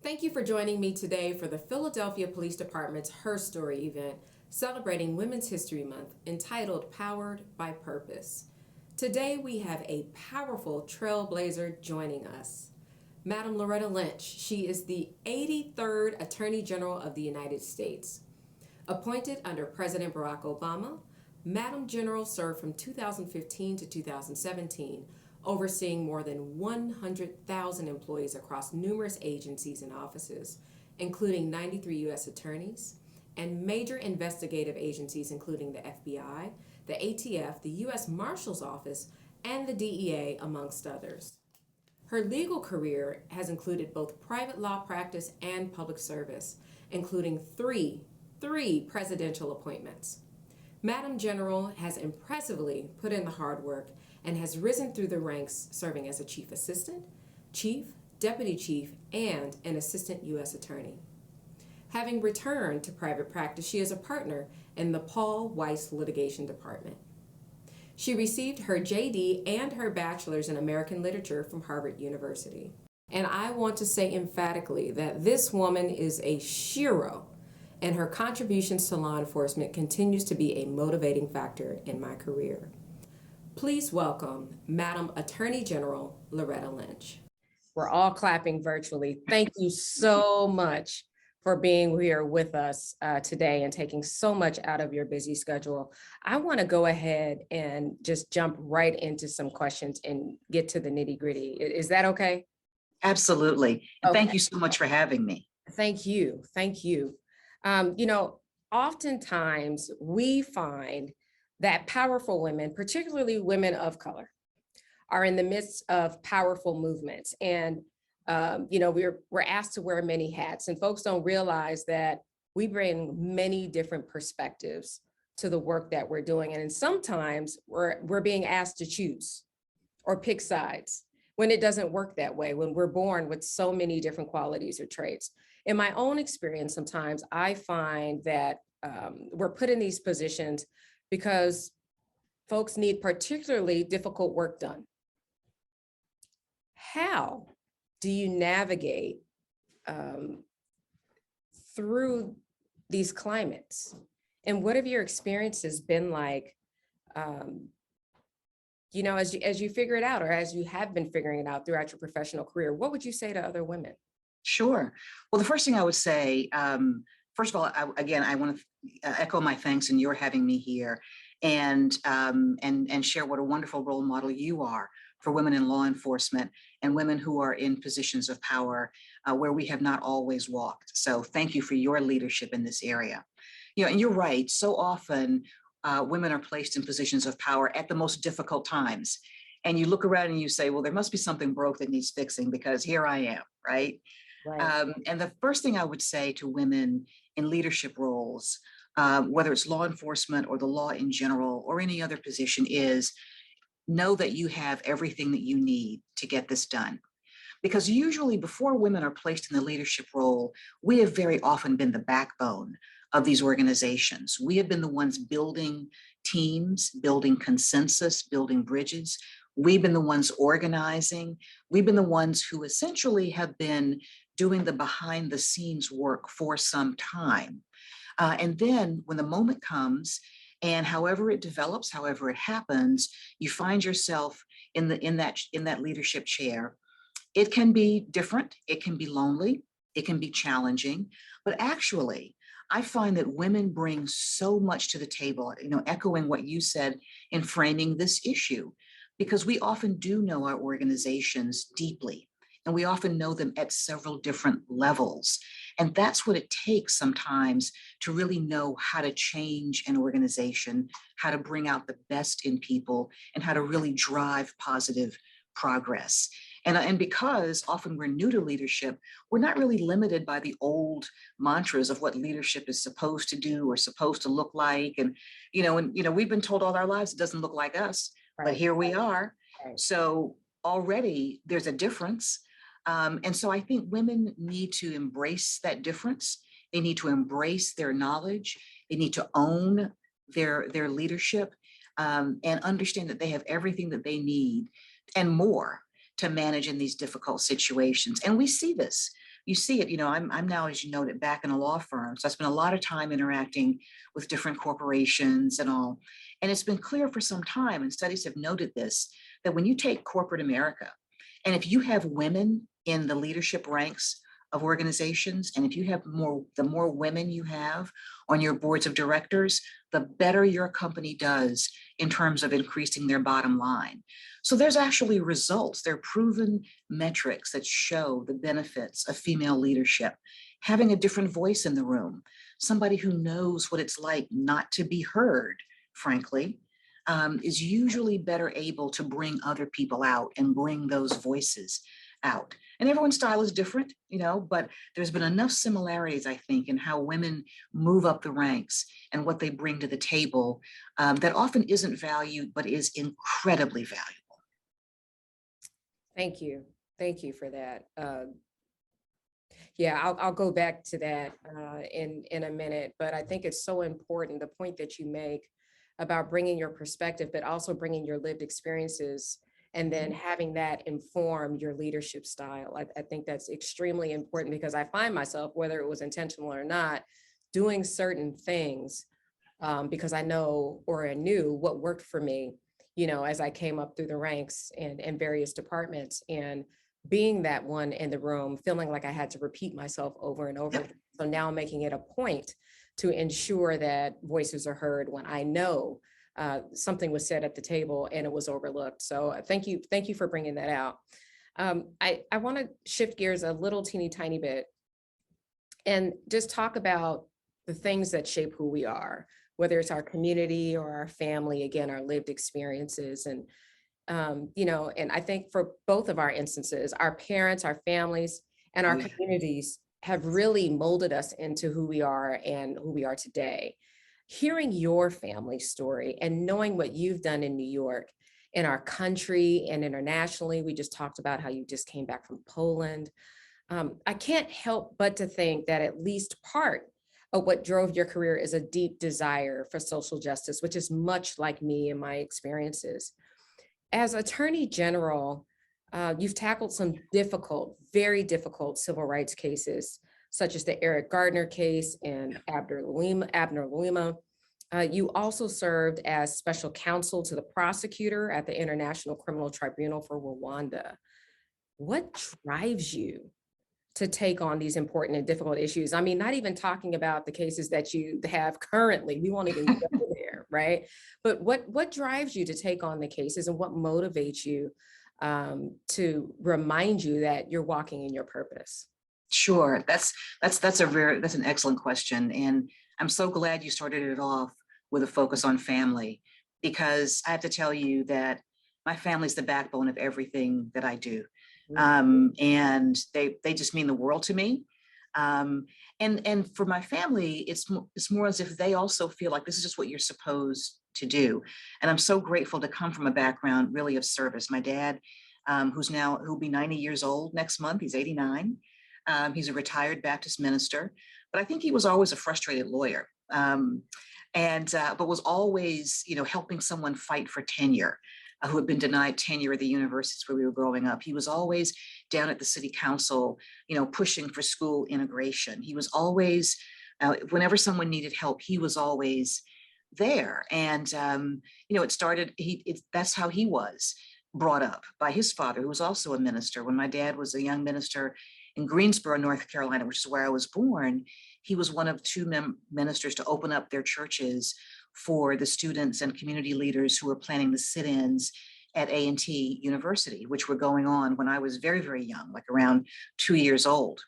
Thank you for joining me today for the Philadelphia Police Department's HERstory event celebrating Women's History Month entitled Powered by Purpose. Today we have a powerful trailblazer joining us. Madam Loretta Lynch, she is the 83rd Attorney General of the United States. Appointed under President Barack Obama, Madam General served from 2015 to 2017, overseeing more than 100,000 employees across numerous agencies and offices, including 93 U.S. attorneys, and major investigative agencies including the FBI, the ATF, the U.S. Marshal's Office, and the DEA, amongst others. Her legal career has included both private law practice and public service, including three presidential appointments. Madam General has impressively put in the hard work and has risen through the ranks, serving as a chief assistant, chief, deputy chief, and an assistant U.S. attorney. Having returned to private practice, she is a partner in the Paul Weiss Litigation Department. She received her JD and her bachelor's in American Literature from Harvard University. And I want to say emphatically that this woman is a shero, and her contributions to law enforcement continues to be a motivating factor in my career. Please welcome Madam Attorney General Loretta Lynch. We're all clapping virtually. Thank you so much for being here with us today and taking so much out of your busy schedule. I want to go ahead and just jump right into some questions and get to the nitty-gritty. Is that okay? Absolutely. And Thank you so much for having me. Thank you. Thank you. Oftentimes we find that powerful women, particularly women of color, are in the midst of powerful movements. And, we're asked to wear many hats, and folks don't realize that we bring many different perspectives to the work that we're doing. And sometimes we're being asked to choose or pick sides when it doesn't work that way, when we're born with so many different qualities or traits. In my own experience, sometimes I find that we're put in these positions because folks need particularly difficult work done. How do you navigate through these climates? And what have your experiences been like, as you figure it out, or as you have been figuring it out throughout your professional career? What would you say to other women? Sure. Well, the first thing I would say, first of all, I want to echo my thanks in your having me here and share what a wonderful role model you are for women in law enforcement and women who are in positions of power where we have not always walked. So thank you for your leadership in this area. And you're right. So often women are placed in positions of power at the most difficult times. And you look around and you say, well, there must be something broke that needs fixing because here I am, right? Right. And the first thing I would say to women in leadership roles, whether it's law enforcement or the law in general or any other position, is know that you have everything that you need to get this done. Because usually before women are placed in the leadership role, we have very often been the backbone of these organizations. We have been the ones building teams, building consensus, building bridges. We've been the ones organizing. We've been the ones who essentially have been doing the behind the scenes work for some time. And then when the moment comes, and however it develops, however it happens, you find yourself in that leadership chair. It can be different, it can be lonely, it can be challenging, but actually, I find that women bring so much to the table, echoing what you said in framing this issue, because we often do know our organizations deeply, and we often know them at several different levels. And that's what it takes sometimes to really know how to change an organization, how to bring out the best in people, and how to really drive positive progress. And because often we're new to leadership, we're not really limited by the old mantras of what leadership is supposed to do or supposed to look like. And we've been told all our lives it doesn't look like us, but here we are. Right. So already there's a difference. And so I think women need to embrace that difference. They need to embrace their knowledge. They need to own their leadership and understand that they have everything that they need and more to manage in these difficult situations. And we see this you see it, I'm now, as you noted, back in a law firm. So I spent a lot of time interacting with different corporations and all. And it's been clear for some time, and studies have noted this, that when you take corporate America, and if you have women in the leadership ranks of organizations, and if you have the more women you have on your boards of directors, the better your company does in terms of increasing their bottom line. So there's actually results. There are proven metrics that show the benefits of female leadership. Having a different voice in the room, somebody who knows what it's like not to be heard, frankly, is usually better able to bring other people out and bring those voices out. And everyone's style is different, but there's been enough similarities, I think, in how women move up the ranks and what they bring to the table that often isn't valued, but is incredibly valuable. Thank you. Thank you for that. Yeah, I'll go back to that in a minute, but I think it's so important, the point that you make about bringing your perspective, but also bringing your lived experiences and then having that inform your leadership style. I think that's extremely important, because I find myself, whether it was intentional or not, doing certain things because I know, or I knew what worked for me, as I came up through the ranks in various departments, and being that one in the room, feeling like I had to repeat myself over and over. So now I'm making it a point to ensure that voices are heard when I know something was said at the table and it was overlooked. So thank you for bringing that out. I want to shift gears a little teeny tiny bit and just talk about the things that shape who we are, whether it's our community or our family, again, our lived experiences. And and I think for both of our instances, our parents, our families, and our communities have really molded us into who we are and who we are today. Hearing your family story and knowing what you've done in New York, in our country and internationally, we just talked about how you just came back from Poland. I can't help but to think that at least part of what drove your career is a deep desire for social justice, which is much like me and my experiences. As Attorney General, you've tackled some very difficult civil rights cases, such as the Eric Gardner case and Abner Louima. You also served as special counsel to the prosecutor at the International Criminal Tribunal for Rwanda. What drives you to take on these important and difficult issues? I mean, not even talking about the cases that you have currently, we won't even go there, right? But what drives you to take on the cases, and what motivates you to remind you that you're walking in your purpose? Sure, that's an excellent question, and I'm so glad you started it off with a focus on family, because I have to tell you that my family's the backbone of everything that I do, and they just mean the world to me. And for my family, it's more as if they also feel like this is just what you're supposed to do, and I'm so grateful to come from a background really of service. My dad, who'll be 90 years old next month, he's 89. He's a retired Baptist minister, but I think he was always a frustrated lawyer, but was always, helping someone fight for tenure, who had been denied tenure at the universities where we were growing up. He was always down at the city council, pushing for school integration. He was always, whenever someone needed help, he was always there. And that's how he was brought up by his father, who was also a minister. When my dad was a young minister in Greensboro, North Carolina, which is where I was born, he was one of two ministers to open up their churches for the students and community leaders who were planning the sit-ins at A&T University, which were going on when I was very, very young, like around 2 years old.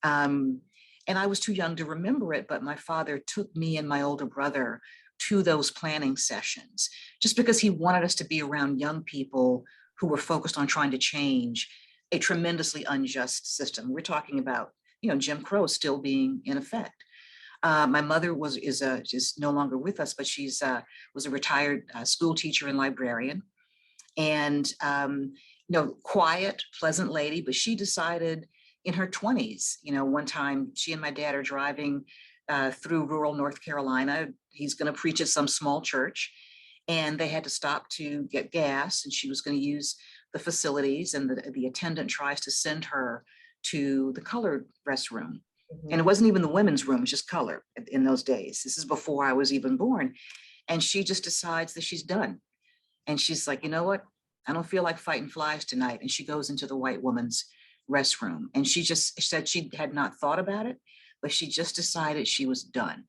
And I was too young to remember it, but my father took me and my older brother to those planning sessions, just because he wanted us to be around young people who were focused on trying to change a tremendously unjust system. We're talking about, Jim Crow still being in effect. My mother is no longer with us, but she's was a retired school teacher and librarian, and quiet, pleasant lady. But she decided in her 20s, one time she and my dad are driving through rural North Carolina. He's going to preach at some small church, and they had to stop to get gas, and she was going to use the facilities, and the attendant tries to send her to the colored restroom. And it Mhm. wasn't even the women's room, it was just color in those days. This is before I was even born. And she just decides that she's done. And she's like, you know what? I don't feel like fighting flies tonight. And she goes into the white woman's restroom. And she just said she had not thought about it, but she just decided she was done.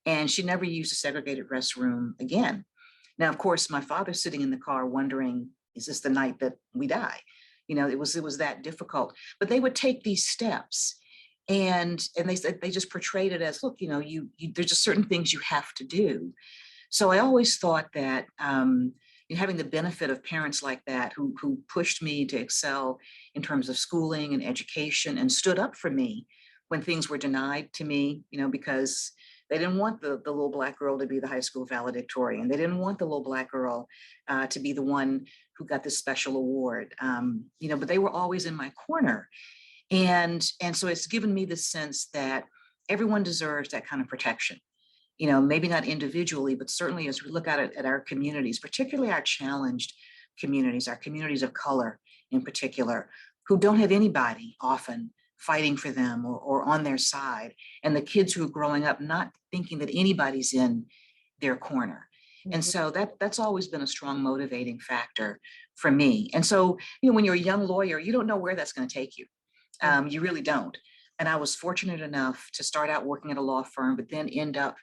And she never used a segregated restroom again. Now, of course, my father's sitting in the car wondering, is this the night that we die? You know, it was that difficult. But they would take these steps, and they said they just portrayed it as, look, you know, there's just certain things you have to do. So I always thought that having the benefit of parents like that who pushed me to excel in terms of schooling and education and stood up for me when things were denied to me, you know, because they didn't want the little Black girl to be the high school valedictorian. They didn't want the little Black girl to be the one who got this special award, you know, but they were always in my corner. And so it's given me the sense that everyone deserves that kind of protection, you know, maybe not individually, but certainly as we look at it at our communities, particularly our challenged communities, our communities of color in particular, who don't have anybody often fighting for them or on their side, and the kids who are growing up not thinking that anybody's in their corner. And Mhm. so that's always been a strong motivating factor for me. And so, you know, when you're a young lawyer, you don't know where that's going to take you. Mhm. You really don't. And I was fortunate enough to start out working at a law firm, but then end up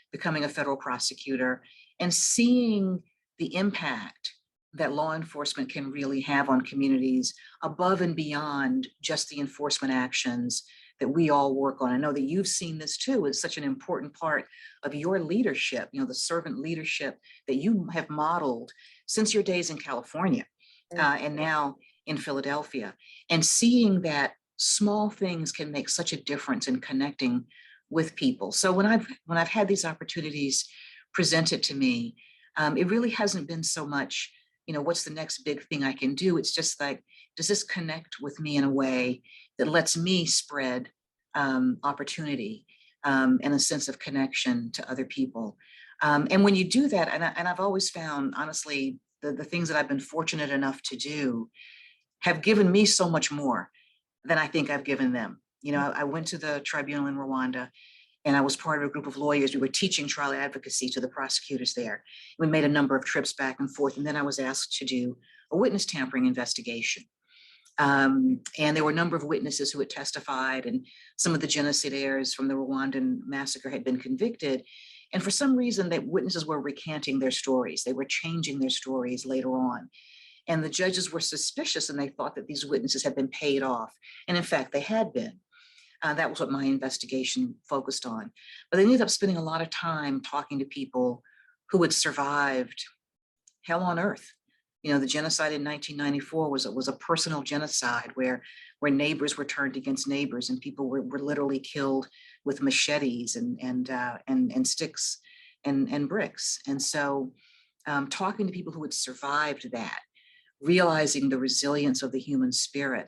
becoming a federal prosecutor and seeing the impact that law enforcement can really have on communities above and beyond just the enforcement actions that we all work on. I know that you've seen this too. It's such an important part of your leadership, you know, the servant leadership that you have modeled since your days in California and now in Philadelphia, and seeing that small things can make such a difference in connecting with people. So when I've had these opportunities presented to me, it really hasn't been so much, you know, what's the next big thing I can do? It's just like, does this connect with me in a way that lets me spread opportunity and a sense of connection to other people? And when you do that, and I've always found, honestly, the things that I've been fortunate enough to do have given me so much more than I think I've given them. You know, I went to the tribunal in Rwanda and I was part of a group of lawyers. We were teaching trial advocacy to the prosecutors there. We made a number of trips back and forth. And then I was asked to do a witness tampering investigation. And there were a number of witnesses who had testified, and some of the genocidaires from the Rwandan massacre had been convicted. And for some reason, that witnesses were recanting their stories. They were changing their stories later on. And the judges were suspicious, and they thought that these witnesses had been paid off. And in fact, they had been. That was what my investigation focused on. But they ended up spending a lot of time talking to people who had survived hell on earth. You know, the genocide in 1994 was a personal genocide where neighbors were turned against neighbors, and people were literally killed with machetes and sticks and bricks. And so talking to people who had survived that, realizing the resilience of the human spirit,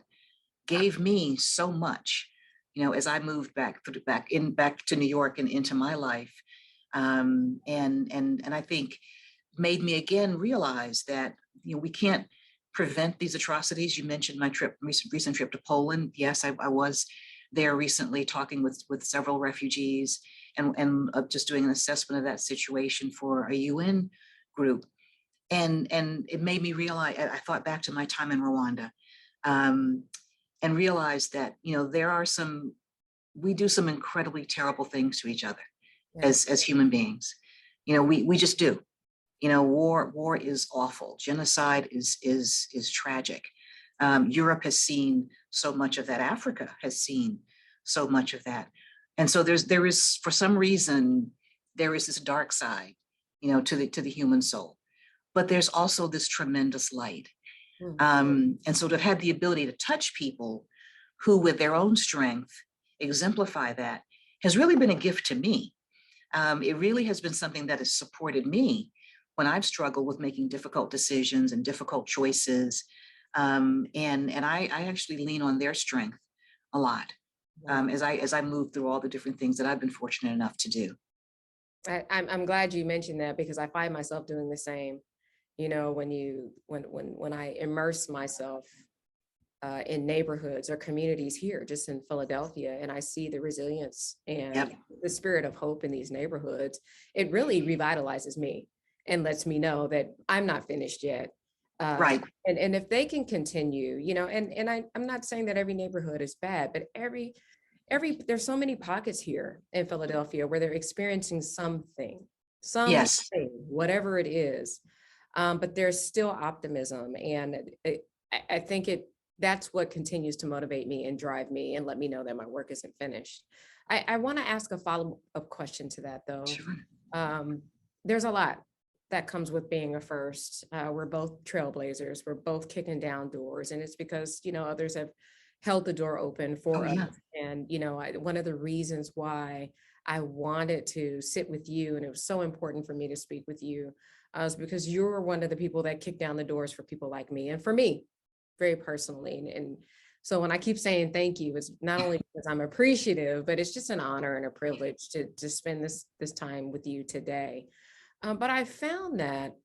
gave me so much, you know, as I moved back to New York and into my life. And I think made me again realize that, you know, we can't prevent these atrocities. You mentioned my recent trip to Poland. Yes, I was there recently talking with several refugees and just doing an assessment of that situation for a UN group. And it made me realize, I thought back to my time in Rwanda, um, and realized that, you know, we do some incredibly terrible things to each other Yeah. as human beings. You know, we just do. You know, war is awful. Genocide is tragic. Europe has seen so much of that. Africa has seen so much of that. And so there is, for some reason, there is this dark side, you know, to the human soul. But there's also this tremendous light. Mhm. And so to have had the ability to touch people who, with their own strength, exemplify that has really been a gift to me. It really has been something that has supported me when I've struggled with making difficult decisions and difficult choices. And I actually lean on their strength a lot Wow. as I move through all the different things that I've been fortunate enough to do. I'm glad you mentioned that because I find myself doing the same. You know, when I immerse myself in neighborhoods or communities here, just in Philadelphia, and I see the resilience Yep. and the spirit of hope in these neighborhoods. It really revitalizes me and lets me know that I'm not finished yet. Right. And if they can continue, I'm not saying that every neighborhood is bad, but there's so many pockets here in Philadelphia where they're experiencing something, Yes. whatever it is. But there's still optimism, and I think that's what continues to motivate me and drive me and let me know that my work isn't finished. I want to ask a follow-up question to that, though. Sure. There's a lot that comes with being a first. We're both trailblazers. We're both kicking down doors, and it's because others have held the door open Oh, for us. yeah. And one of the reasons why I wanted to sit with you, and it was so important for me to speak with you, is because you're one of the people that kick down the doors for people like me and for me, very personally. And so when I keep saying thank you, it's not only because I'm appreciative, but it's just an honor and a privilege to spend this time with you today. But I found that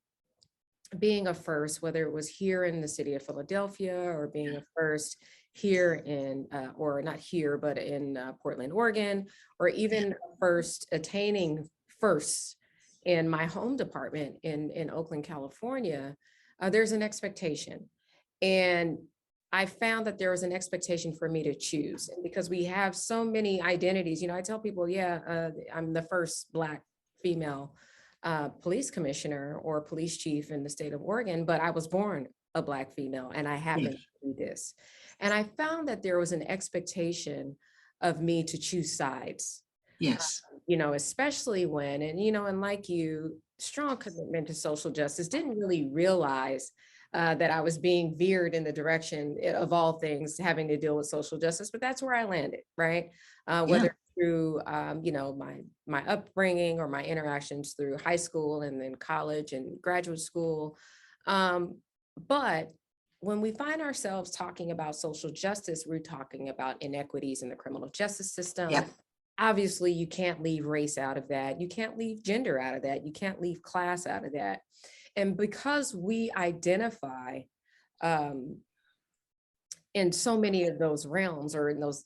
being a first, whether it was here in the city of Philadelphia or being a first here in, or not here, but in Portland, Oregon, or even first attaining firsts in my home department in Oakland, California, there's an expectation. And I found that there was an expectation for me to choose. And because we have so many identities, I tell people, I'm the first Black female police commissioner or police chief in the state of Oregon, but I was born a Black female and I happen Yes. to do this. And I found that there was an expectation of me to choose sides, Yes. especially when, and like you, strong commitment to social justice, didn't really realize that I was being veered in the direction of all things having to deal with social justice, but that's where I landed, right? Whether Yeah. through my upbringing or my interactions through high school and then college and graduate school. But when we find ourselves talking about social justice, we're talking about inequities in the criminal justice system. Yep. Obviously, you can't leave race out of that. You can't leave gender out of that. You can't leave class out of that. And because we identify in so many of those realms or in those,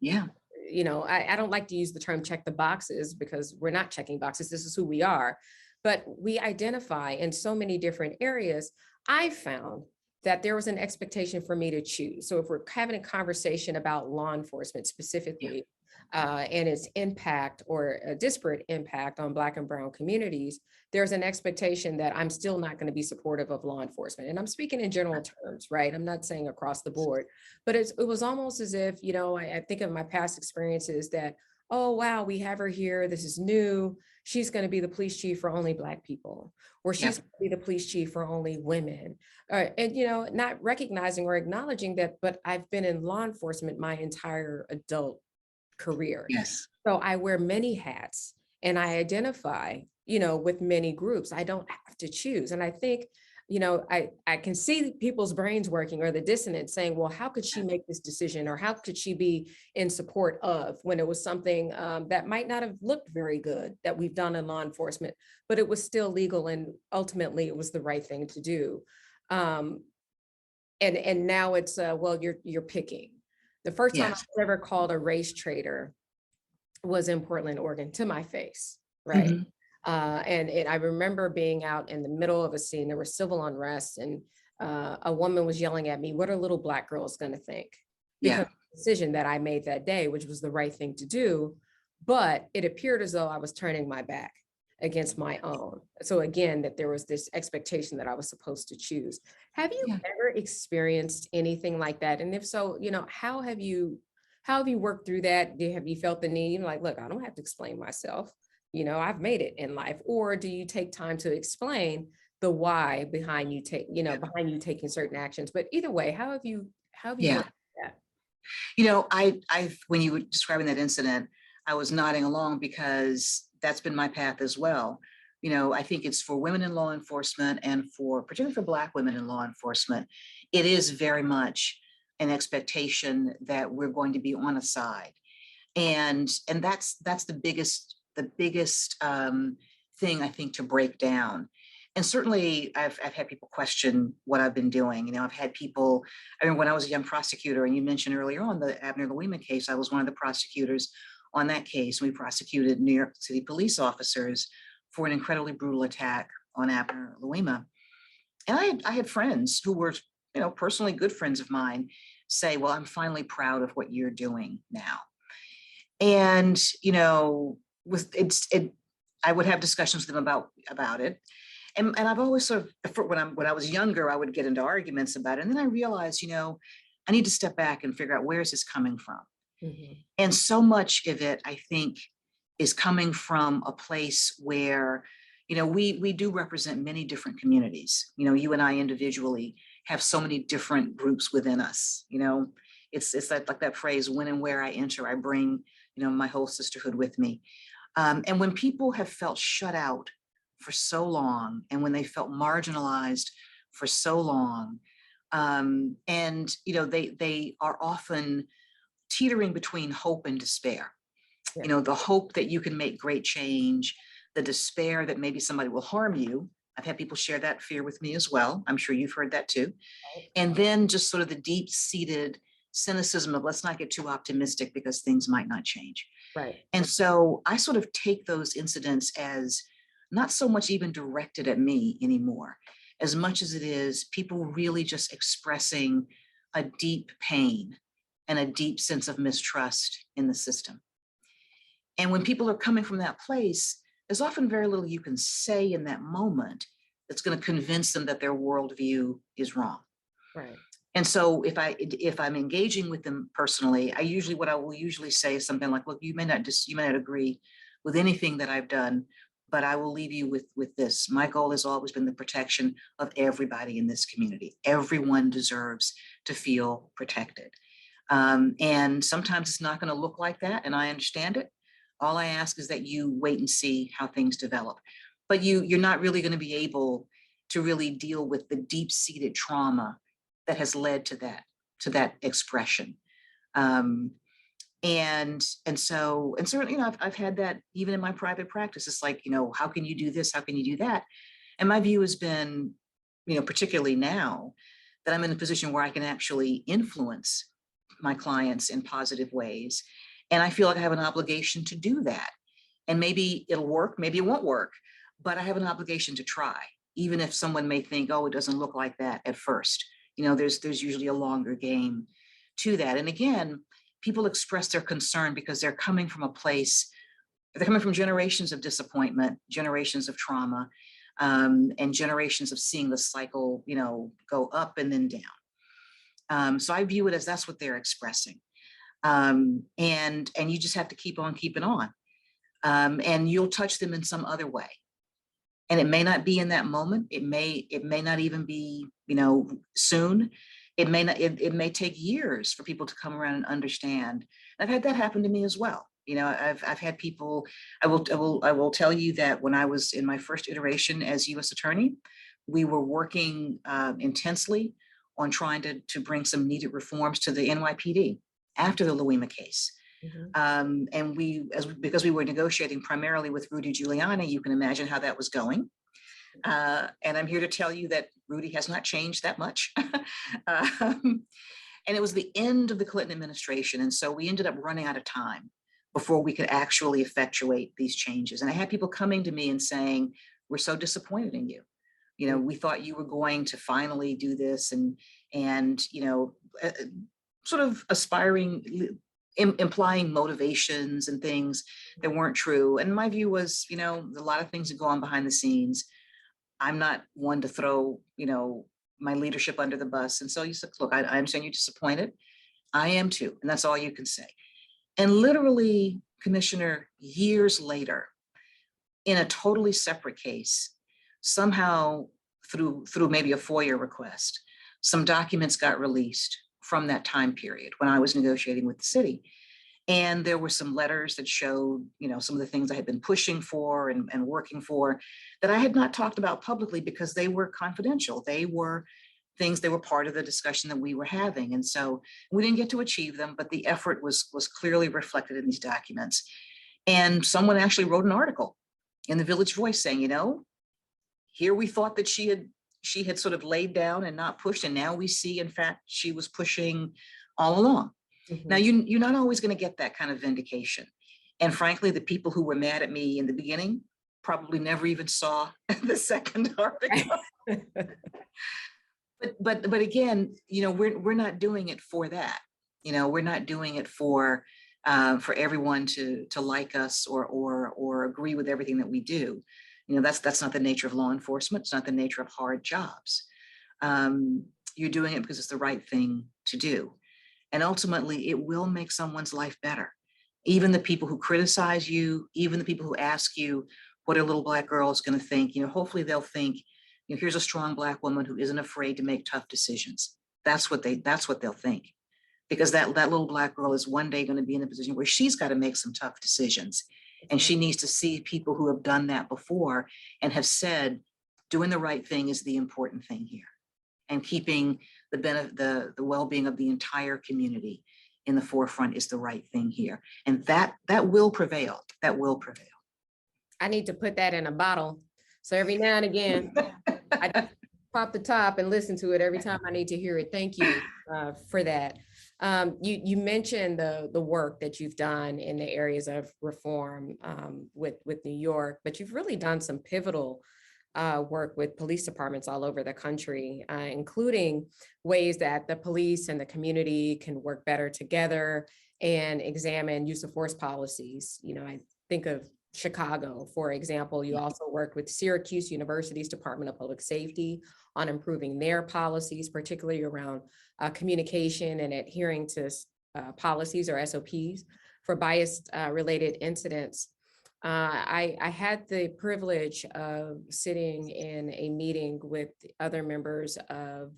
Yeah. I don't like to use the term check the boxes because we're not checking boxes. This is who we are. But we identify in so many different areas. I found that there was an expectation for me to choose. So if we're having a conversation about law enforcement specifically, and its impact or a disparate impact on Black and Brown communities, there's an expectation that I'm still not going to be supportive of law enforcement. And I'm speaking in general terms, right? I'm not saying across the board, but it was almost as if, I think of my past experiences that, oh, wow, we have her here. This is new. She's going to be the police chief for only Black people, or she's Yep. going to be the police chief for only women. And, not recognizing or acknowledging that, but I've been in law enforcement my entire adult career. Yes. So I wear many hats and I identify, with many groups. I don't have to choose. And I think, I can see people's brains working or the dissonance saying, well, how could she make this decision? Or how could she be in support of when it was something that might not have looked very good that we've done in law enforcement, but it was still legal and ultimately it was the right thing to do. And now it's, well, you're picking. The first time I Yes. was ever called a race traitor was in Portland, Oregon, to my face, right? Mhm. And I remember being out in the middle of a scene. There was civil unrest, and a woman was yelling at me, "What are little Black girls going to think?" Because Yeah. of the decision that I made that day, which was the right thing to do, but it appeared as though I was turning my back against my own. So again, that there was this expectation that I was supposed to choose. Have you Yeah. ever experienced anything like that? And if so, how have you worked through that? Have you felt the need, like, look, I don't have to explain myself. I've made it in life. Or do you take time to explain the why behind you behind you taking certain actions? But either way, how have you Yeah. worked with that? When you were describing that incident, I was nodding along because that's been my path as well. I think it's for women in law enforcement and particularly for Black women in law enforcement, it is very much an expectation that we're going to be on a side. And that's the biggest thing I think to break down. And certainly I've had people question what I've been doing. You know, I've had people, I remember when I was a young prosecutor, and you mentioned earlier on the Abner Louima case, I was one of the prosecutors on that case. We prosecuted New York City police officers for an incredibly brutal attack on Abner Louima. And I had friends who were, you know, personally good friends of mine say, well, I'm finally proud of what you're doing now. And, you know, I would have discussions with them about it. And I've always sort of, when I was younger, I would get into arguments about it. And then I realized, you know, I need to step back and figure out where is this coming from. Mhm. And so much of it, I think, is coming from a place where, you know, we do represent many different communities. You know, you and I individually have so many different groups within us. You know, it's like that phrase, when and where I enter, I bring, you know, my whole sisterhood with me. And when people have felt shut out for so long, and when they felt marginalized for so long, and you know, they are often teetering between hope and despair. Yeah. You know, the hope that you can make great change, the despair that maybe somebody will harm you. I've had people share that fear with me as well. I'm sure you've heard that too. And then just sort of the deep-seated cynicism of let's not get too optimistic because things might not change. Right. And so I sort of take those incidents as not so much even directed at me anymore, as much as it is people really just expressing a deep pain and a deep sense of mistrust in the system. And when people are coming from that place, there's often very little you can say in that moment that's going to convince them that their worldview is wrong. Right. And so if I'm engaging with them personally, what I will usually say is something like, look, you may not agree with anything that I've done, but I will leave you with this. My goal has always been the protection of everybody in this community. Everyone deserves to feel protected. And sometimes it's not going to look like that, and I understand it. All I ask is that you wait and see how things develop. But you're not really going to be able to really deal with the deep-seated trauma that has led to that expression. And certainly, you know, I've had that even in my private practice. It's like, you know, how can you do this? How can you do that? And my view has been, you know, particularly now that I'm in a position where I can actually influence my clients in positive ways. And I feel like I have an obligation to do that. And maybe it'll work, maybe it won't work, but I have an obligation to try, even if someone may think, oh, it doesn't look like that at first. You know, there's usually a longer game to that. And again, people express their concern because they're coming from a place, they're coming from generations of disappointment, generations of trauma, and generations of seeing the cycle, you know, go up and then down. So I view it as that's what they're expressing. And you just have to keep on keeping on. And you'll touch them in some other way. And it may not be in that moment. It may not even be, you know, soon. It may take years for people to come around and understand. I've had that happen to me as well. You know, I've had people, I will tell you that when I was in my first iteration as U.S. Attorney, we were working intensely on trying to bring some needed reforms to the NYPD after the Louima case. Mm-hmm. And because we were negotiating primarily with Rudy Giuliani, you can imagine how that was going. And I'm here to tell you that Rudy has not changed that much. And it was the end of the Clinton administration. And so we ended up running out of time before we could actually effectuate these changes. And I had people coming to me and saying, we're so disappointed in you. You know, we thought you were going to finally do this and you know, sort of aspiring, implying motivations and things that weren't true. And my view was, you know, a lot of things that go on behind the scenes. I'm not one to throw, you know, my leadership under the bus. And so you said, look, I understand you're disappointed. I am too. And that's all you can say. And literally, Commissioner, years later, in a totally separate case, somehow through maybe a FOIA request, some documents got released from that time period when I was negotiating with the city. And there were some letters that showed, you know, some of the things I had been pushing for and working for that I had not talked about publicly because they were confidential. They were things, they were part of the discussion that we were having. And so we didn't get to achieve them, but the effort was clearly reflected in these documents. And someone actually wrote an article in the Village Voice saying, you know, here we thought that she had sort of laid down and not pushed, and now we see, in fact, she was pushing all along. Now, Mhm. you're not always going to get that kind of vindication. And frankly, the people who were mad at me in the beginning probably never even saw the second article. But again, we're not doing it for that. We're not doing it for everyone to like us or agree with everything that we do. That's not the nature of law enforcement. It's not the nature of hard jobs. You're doing it because it's the right thing to do. And ultimately, it will make someone's life better. Even the people who criticize you, even the people who ask you what a little Black girl is going to think, hopefully they'll think, here's a strong Black woman who isn't afraid to make tough decisions. That's what they'll think. Because that little Black girl is one day going to be in a position where she's got to make some tough decisions. And she needs to see people who have done that before and have said, doing the right thing is the important thing here. And keeping the well-being of the entire community in the forefront is the right thing here. And that will prevail. That will prevail. I need to put that in a bottle. So every now and again, I pop the top and listen to it every time I need to hear it. Thank you for that. You mentioned the work that you've done in the areas of reform with New York, but you've really done some pivotal work with police departments all over the country, including ways that the police and the community can work better together and examine use of force policies. I think of Chicago, for example. You also worked with Syracuse University's Department of Public Safety on improving their policies, particularly around communication and adhering to policies or SOPs for bias related incidents. I had the privilege of sitting in a meeting with other members of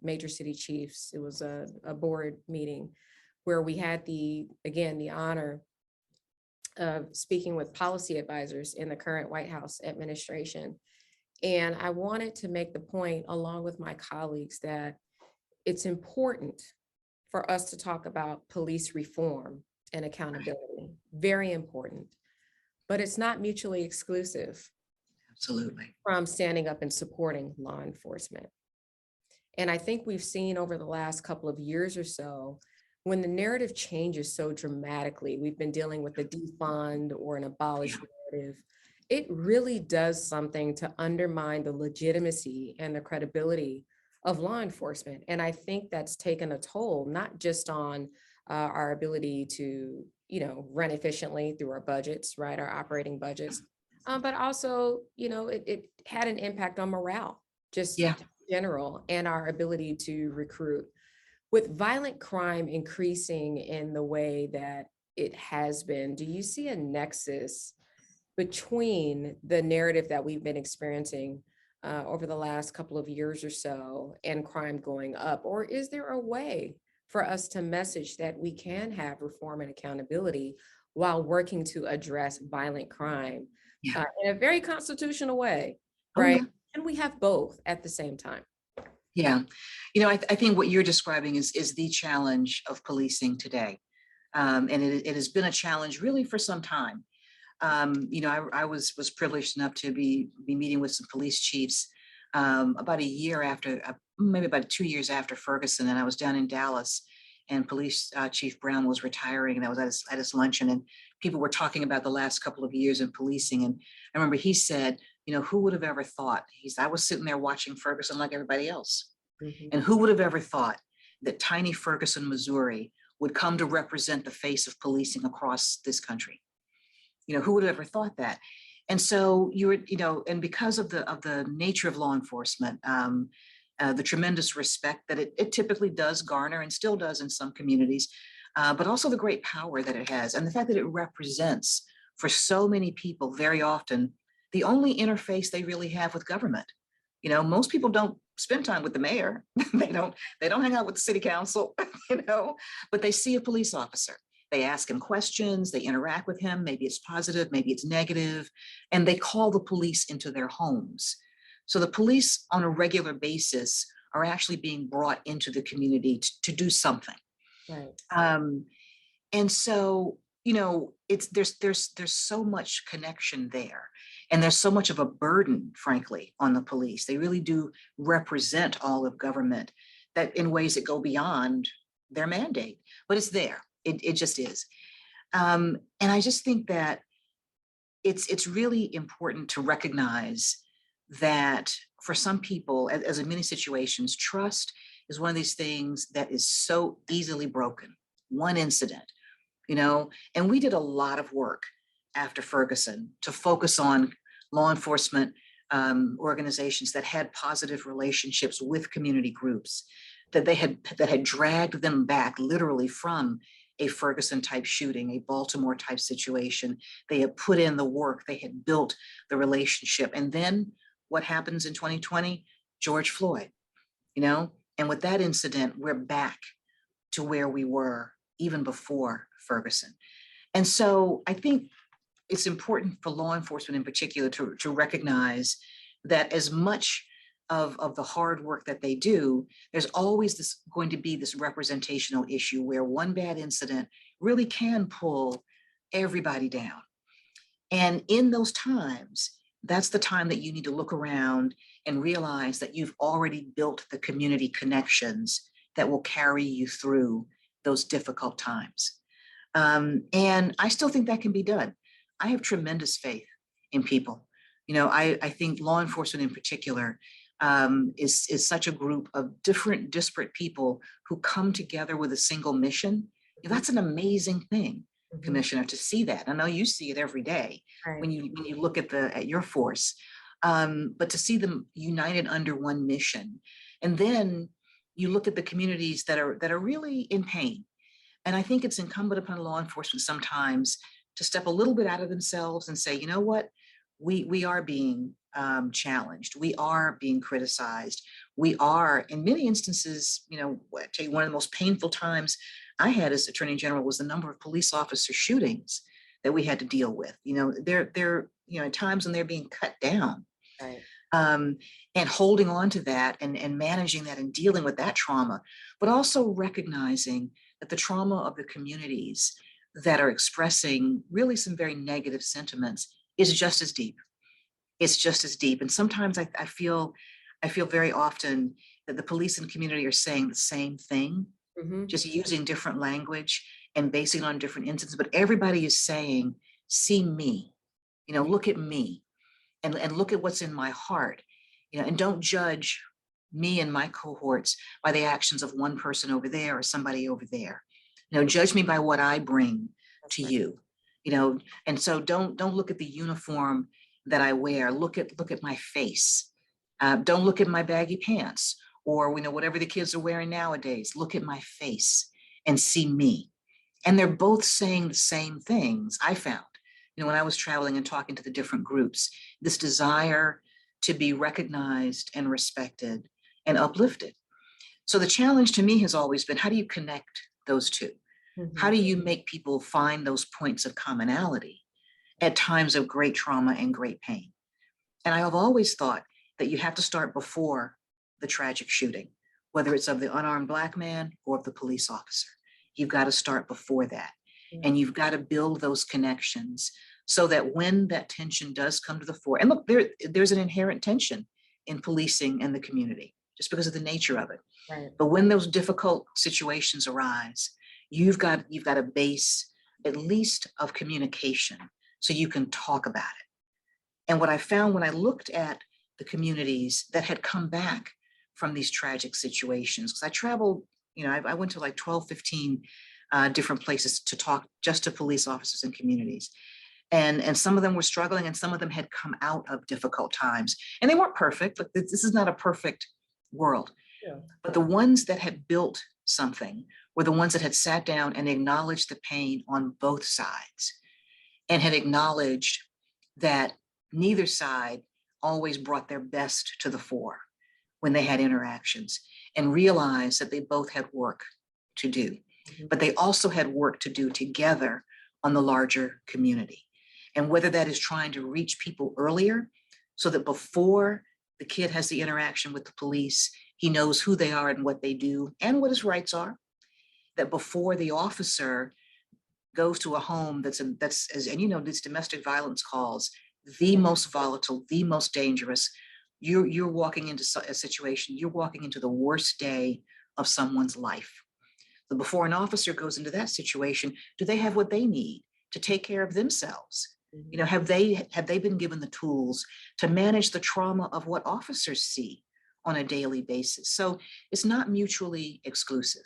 major city chiefs. It was a board meeting where we had the honor of speaking with policy advisors in the current White House administration. And I wanted to make the point, along with my colleagues, that it's important for us to talk about police reform and accountability. Very important. But it's not mutually exclusive. Absolutely. From standing up and supporting law enforcement. And I think we've seen over the last couple of years or so, when the narrative changes so dramatically, we've been dealing with a defund or an abolish narrative, it really does something to undermine the legitimacy and the credibility of law enforcement. And I think that's taken a toll, not just on our ability to run efficiently through our budgets, right? Our operating budgets, but also, it had an impact on morale, just in general, and our ability to recruit. With violent crime increasing in the way that it has been, do you see a nexus between the narrative that we've been experiencing over the last couple of years or so and crime going up? Or is there a way for us to message that we can have reform and accountability while working to address violent crime in a very constitutional way, right? And we have both at the same time. Yeah. I think what you're describing is the challenge of policing today. And it has been a challenge really for some time. I was privileged enough to be meeting with some police chiefs about a year after, maybe about 2 years after Ferguson, and I was down in Dallas, and Police Chief Brown was retiring, and I was at his luncheon, and people were talking about the last couple of years in policing, and I remember he said, who would have ever thought? I was sitting there watching Ferguson like everybody else, and who would have ever thought that tiny Ferguson, Missouri, would come to represent the face of policing across this country? Who would have ever thought that? And so and because of the nature of law enforcement, the tremendous respect that it typically does garner and still does in some communities, but also the great power that it has, and the fact that it represents for so many people very often the only interface they really have with government. Most people don't spend time with the mayor. they don't hang out with the city council, but they see a police officer. They ask him questions, they interact with him, maybe it's positive, maybe it's negative, and they call the police into their homes. So the police on a regular basis are actually being brought into the community to do something. Right. And so, there's so much connection there. And there's so much of a burden, frankly, on the police. They really do represent all of government that in ways that go beyond their mandate, but it's there. It just is. And I just think that it's really important to recognize that for some people, as in many situations, trust is one of these things that is so easily broken. One incident, and we did a lot of work after Ferguson to focus on law enforcement organizations that had positive relationships with community groups, that had dragged them back literally from a Ferguson type shooting, a Baltimore type situation. They had put in the work, they had built the relationship. And then what happens in 2020? George Floyd, and with that incident, we're back to where we were even before Ferguson. And so I think it's important for law enforcement in particular to recognize that as much of the hard work that they do, there's always going to be this representational issue where one bad incident really can pull everybody down. And in those times, that's the time that you need to look around and realize that you've already built the community connections that will carry you through those difficult times. And I still think that can be done. I have tremendous faith in people. I think law enforcement in particular is such a group of different disparate people who come together with a single mission. That's an amazing thing, Commissioner, to see that. I know you see it every day when you look at your force, but to see them united under one mission. And then you look at the communities that are really in pain. And I think it's incumbent upon law enforcement sometimes to step a little bit out of themselves and say, you know what, we are being challenged. We are being criticized. We are, in many instances, I tell you, one of the most painful times I had as Attorney General was the number of police officer shootings that we had to deal with. They're at times when they're being cut down. Right. And holding on to that and managing that and dealing with that trauma, but also recognizing that the trauma of the communities that are expressing really some very negative sentiments is just as deep. It's just as deep. And sometimes I feel very often that the police and community are saying the same thing, just using different language and basing it on different instances, but everybody is saying, see me, look at me and look at what's in my heart, and don't judge me and my cohorts by the actions of one person over there or somebody over there. Judge me by what I bring to you, and so don't look at the uniform that I wear. Look at my face. Don't look at my baggy pants or whatever the kids are wearing nowadays. Look at my face and see me. And they're both saying the same things. I found, when I was traveling and talking to the different groups, this desire to be recognized and respected and uplifted. So the challenge to me has always been, how do you connect those two? How do you make people find those points of commonality at times of great trauma and great pain? And I have always thought that you have to start before the tragic shooting, whether it's of the unarmed Black man or of the police officer. You've got to start before that. And you've got to build those connections so that when that tension does come to the fore, and look, there's an inherent tension in policing and the community just because of the nature of it. Right. But when those difficult situations arise, you've got a base at least of communication so you can talk about it. And what I found when I looked at the communities that had come back from these tragic situations, because I traveled, I went to like 12, 15 different places to talk just to police officers and communities. And some of them were struggling and some of them had come out of difficult times. And they weren't perfect, but this is not a perfect world. Yeah. But the ones that had built something were the ones that had sat down and acknowledged the pain on both sides and had acknowledged that neither side always brought their best to the fore when they had interactions, and realized that they both had work to do, but they also had work to do together on the larger community. And whether that is trying to reach people earlier so that before the kid has the interaction with the police, he knows who they are and what they do and what his rights are, that before the officer goes to a home that's these domestic violence calls the most volatile, the most dangerous. You're walking into a situation, you're walking into the worst day of someone's life. So before an officer goes into that situation, do they have what they need to take care of themselves? You know, have they been given the tools to manage the trauma of what officers see on a daily basis? So it's not mutually exclusive.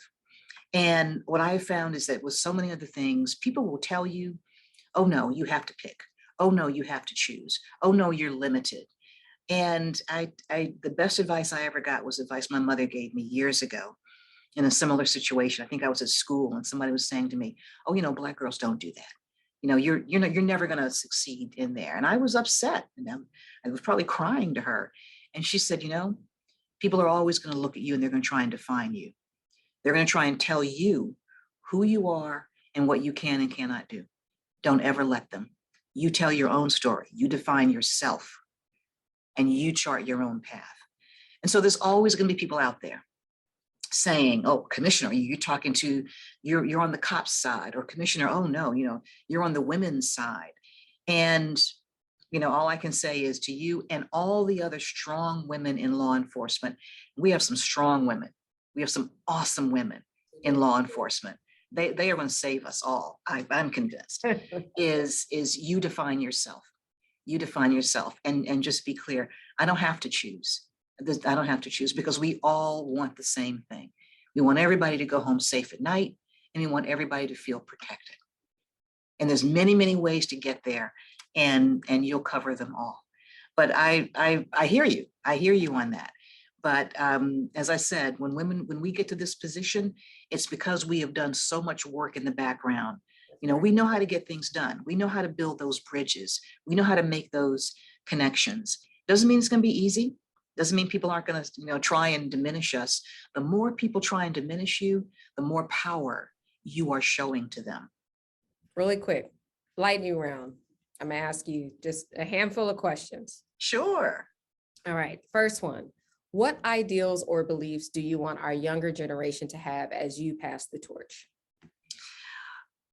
And what I have found is that with so many other things, people will tell you, oh no, you have to pick. Oh no, you have to choose. Oh no, you're limited. And the best advice I ever got was advice my mother gave me years ago in a similar situation. I think I was at school and somebody was saying to me, oh, you know, Black girls don't do that. You know, you're never going to succeed in there. And I was upset, and I was probably crying to her. And she said, you know, people are always going to look at you and they're going to try and define you. They're going to try and tell you who you are and what you can and cannot do. Don't ever let them. You tell your own story. You define yourself and you chart your own path. And so there's always going to be people out there saying, oh, commissioner, you're on the cops side, or commissioner, oh no, you know, you're on the women's side. And, you know, all I can say is to you and all the other strong women in law enforcement, we have some strong women. We have some awesome women in law enforcement. They are going to save us all. I'm convinced. is you define yourself. You define yourself, and just be clear. I don't have to choose. I don't have to choose, because we all want the same thing. We want everybody to go home safe at night, and we want everybody to feel protected. And there's many, many ways to get there, and you'll cover them all. But I hear you. I hear you on that. But as I said, when we get to this position, it's because we have done so much work in the background. You know, we know how to get things done. We know how to build those bridges. We know how to make those connections. Doesn't mean it's going to be easy. Doesn't mean people aren't going to, you know, try and diminish us. The more people try and diminish you, the more power you are showing to them. Really quick, lightning round. I'm going to ask you just a handful of questions. Sure. All right. First one. What ideals or beliefs do you want our younger generation to have as you pass the torch?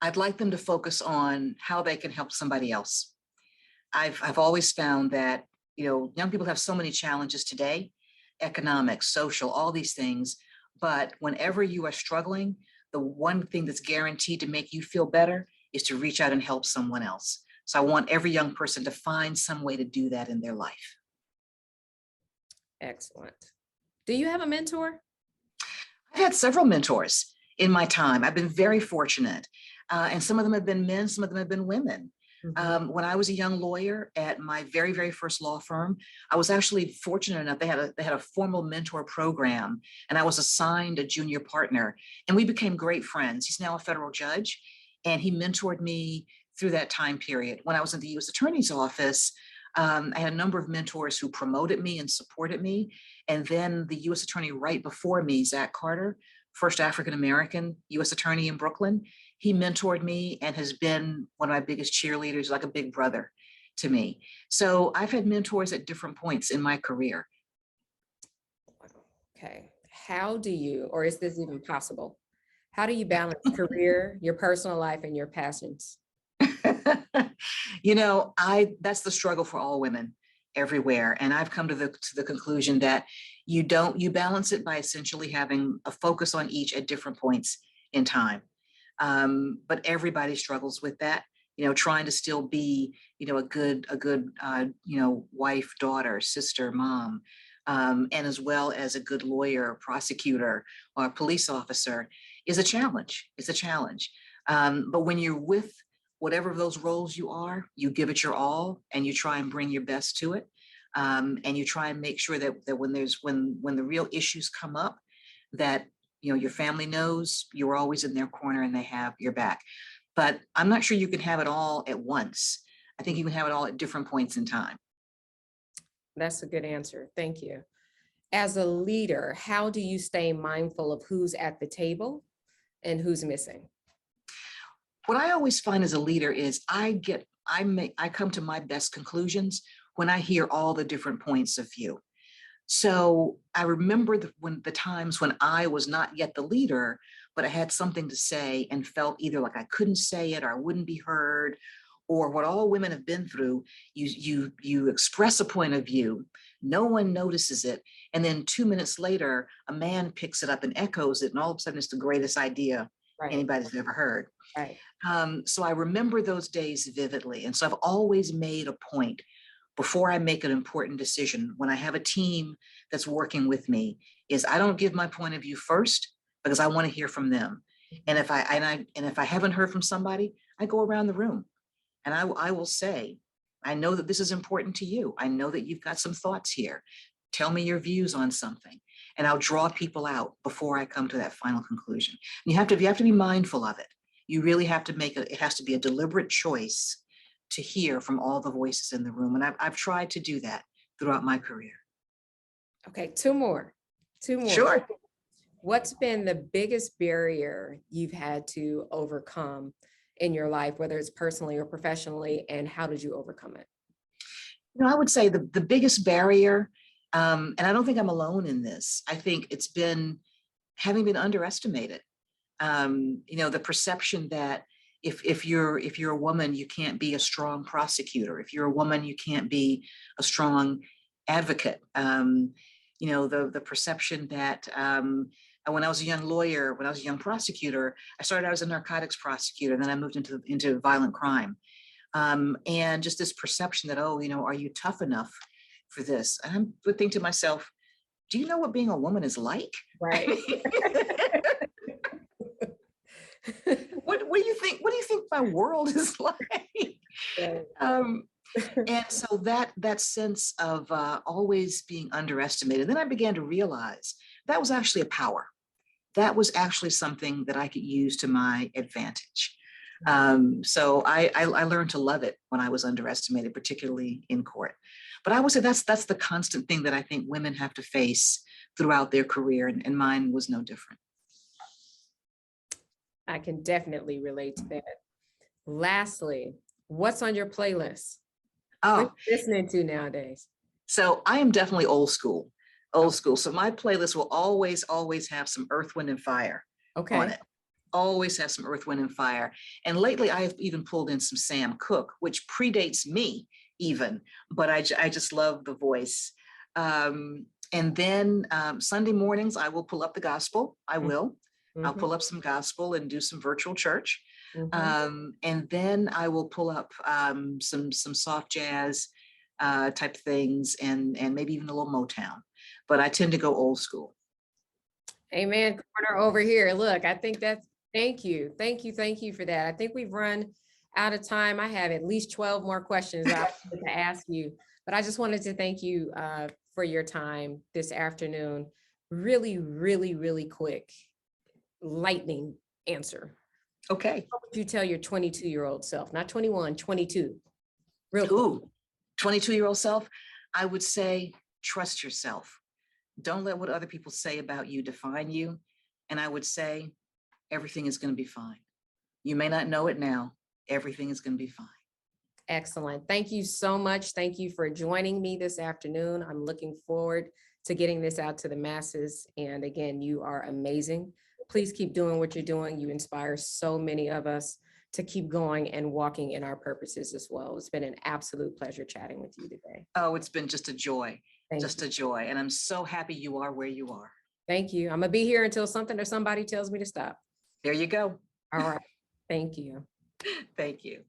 I'd like them to focus on how they can help somebody else. I've always found that, you know, young people have so many challenges today, economic, social, all these things. But whenever you are struggling, the one thing that's guaranteed to make you feel better is to reach out and help someone else. So I want every young person to find some way to do that in their life. Excellent. Do you have a mentor? I've had several mentors in my time. I've been very fortunate. And some of them have been men, some of them have been women. When I was a young lawyer at my very, very first law firm, I was actually fortunate enough, they had a formal mentor program, and I was assigned a junior partner, and we became great friends. He's now a federal judge, and he mentored me through that time period. When I was in the U.S. Attorney's Office, I had a number of mentors who promoted me and supported me. And then the U.S. Attorney right before me, Zach Carter, first African-American U.S. Attorney in Brooklyn, he mentored me and has been one of my biggest cheerleaders, like a big brother to me. So I've had mentors at different points in my career. Okay. How do you, or is this even possible? How do you balance career, your personal life, and your passions? You know, that's the struggle for all women everywhere. And I've come to the conclusion that you balance it by essentially having a focus on each at different points in time. But everybody struggles with that, you know, trying to still be, you know, a good, you know, wife, daughter, sister, mom, and as well as a good lawyer, prosecutor, or police officer is a challenge. It's a challenge. But when you're with whatever of those roles you are, you give it your all and you try and bring your best to it. And you try and make sure that when the real issues come up, that, you know, your family knows you're always in their corner and they have your back. But I'm not sure you can have it all at once. I think you can have it all at different points in time. That's a good answer. Thank you. As a leader, how do you stay mindful of who's at the table and who's missing? What I always find as a leader is I come to my best conclusions when I hear all the different points of view. So I remember the times when I was not yet the leader, but I had something to say and felt either like I couldn't say it or I wouldn't be heard, or what all women have been through. You express a point of view, no one notices it, and then 2 minutes later, a man picks it up and echoes it, and all of a sudden it's the greatest idea Right. anybody's ever heard. Right. So I remember those days vividly. And so I've always made a point before I make an important decision, when I have a team that's working with me, is I don't give my point of view first because I want to hear from them. And if I haven't heard from somebody, I go around the room and I will say, I know that this is important to you. I know that you've got some thoughts here. Tell me your views on something. And I'll draw people out before I come to that final conclusion. And you have to be mindful of it. You really have to it has to be a deliberate choice to hear from all the voices in the room. And I've tried to do that throughout my career. Okay, two more. Sure. What's been the biggest barrier you've had to overcome in your life, whether it's personally or professionally, and how did you overcome it? I would say the biggest barrier, and I don't think I'm alone in this, I think it's been having been underestimated. The perception that if you're a woman, you can't be a strong prosecutor. If you're a woman, you can't be a strong advocate. The perception that when I was a young lawyer, when I was a young prosecutor, I started out as a narcotics prosecutor, then I moved into violent crime. And just this perception that, are you tough enough for this? And I would think to myself, do you know what being a woman is like? Right. What do you think? What do you think my world is like? And so that sense of always being underestimated, then I began to realize that was actually a power. That was actually something that I could use to my advantage. So I learned to love it when I was underestimated, particularly in court. But I would say that's the constant thing that I think women have to face throughout their career, and mine was no different. I can definitely relate to that. Lastly, what's on your playlist? What are you listening to nowadays? So I am definitely old school. So my playlist will always have some Earth, Wind, and Fire on it. Always have some Earth, Wind, and Fire. And lately I have even pulled in some Sam Cooke, which predates me even, but I just love the voice. And then Sunday mornings, I will pull up the gospel. I will. I'll pull up some gospel and do some virtual church. And then I will pull up some soft jazz type things and maybe even a little Motown. But I tend to go old school. Amen. Corner over here. Look, I think thank you for that. I think we've run out of time. I have at least 12 more questions I wanted to ask you, but I just wanted to thank you for your time this afternoon. Really, really, really quick, lightning answer. Okay. What would you tell your 22-year-old self? Not 21, 22. Real Ooh, 22-year-old self, I would say, trust yourself. Don't let what other people say about you define you. And I would say, everything is going to be fine. You may not know it now. Everything is going to be fine. Excellent. Thank you so much. Thank you for joining me this afternoon. I'm looking forward to getting this out to the masses. And again, you are amazing. Please keep doing what you're doing. You inspire so many of us to keep going and walking in our purposes as well. It's been an absolute pleasure chatting with you today. Oh, it's been just a joy. A joy. And I'm so happy you are where you are. Thank you. I'm going to be here until something or somebody tells me to stop. There you go. All right. Thank you. Thank you.